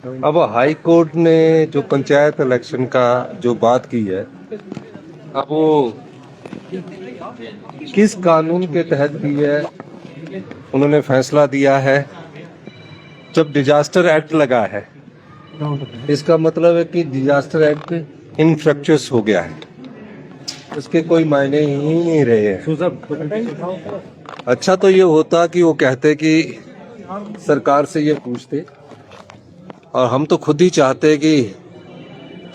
अब high court ने जो पंचायत इलेक्शन का जो बात की है, अब वो किस कानून के तहत की है, उन्होंने फैसला दिया है। जब डिजास्टर एक्ट लगा है, इसका मतलब है कि डिजास्टर एक्ट इनफ्रक्चुअस हो गया है, उसके कोई मायने ही नहीं रहे हैं। अच्छा तो ये होता कि वो कहते कि सरकार से ये पूछते, और हम तो खुद ही चाहते हैं कि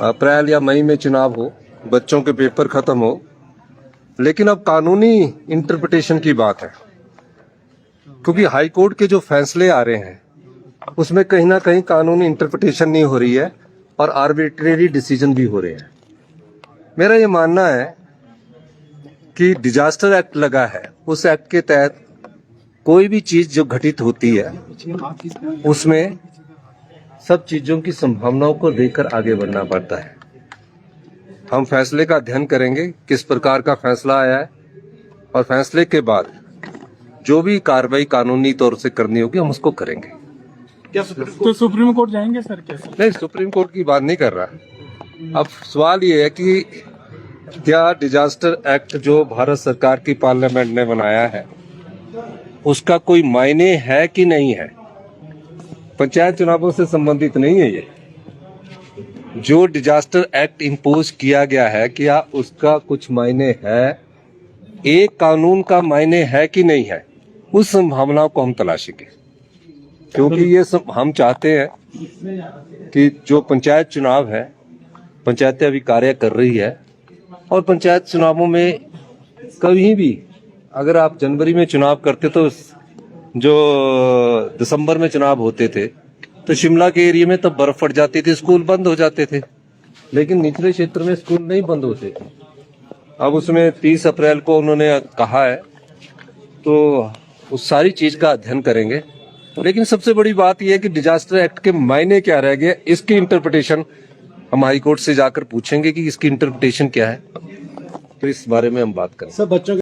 अप्रैल या मई में चुनाव हो, बच्चों के पेपर खत्म हो। लेकिन अब कानूनी इंटरप्रिटेशन की बात है, क्योंकि हाई कोर्ट के जो फैसले आ रहे हैं उसमें कहीं ना कहीं कानूनी इंटरप्रिटेशन नहीं हो रही है और आर्बिट्रेरी डिसीजन भी हो रहे हैं। मेरा ये मानना है कि डिजास्टर एक्ट लगा है, उस एक्ट के तहत कोई भी चीज जो घटित होती है उसमें सब चीजों की संभावनाओं को देखकर आगे बढ़ना पड़ता है। हम फैसले का अध्ययन करेंगे किस प्रकार का फैसला आया है, और फैसले के बाद जो भी कार्रवाई कानूनी तौर से करनी होगी हम उसको करेंगे। क्या तो सुप्रीम कोर्ट जाएंगे सर? कैसे? नहीं, सुप्रीम कोर्ट की बात नहीं कर रहा। अब सवाल ये है कि क्या डिजास्टर एक्ट जो भारत सरकार की पार्लियामेंट ने बनाया है उसका कोई मायने है कि नहीं है। पंचायत चुनावों से संबंधित नहीं है ये। जो डिजास्टर एक्ट इंपोज किया गया है, क्या उसका कुछ मायने है, एक कानून का मायने है कि नहीं है, उस संभावना को हम तलाशेंगे। क्योंकि ये सब हम चाहते हैं कि जो पंचायत चुनाव है, पंचायतें अभी कार्य कर रही है, और पंचायत चुनावों में कभी भी अगर आप जनवरी में चुनाव करते तो जो दिसंबर में चुनाव होते थे तो शिमला के एरिया में तब बर्फ पड़ जाती थी, स्कूल बंद हो जाते थे। लेकिन निचले क्षेत्र में स्कूल नहीं बंद होते थे। अब उसमें 30 अप्रैल को उन्होंने कहा है, तो उस सारी चीज का अध्ययन करेंगे। लेकिन सबसे बड़ी बात यह है कि डिजास्टर एक्ट के मायने क्या रह गए, इसकी इंटरप्रिटेशन हम हाई कोर्ट से जाकर पूछेंगे कि इसकी इंटरप्रिटेशन क्या है। तो इस बारे में हम बात करेंगे।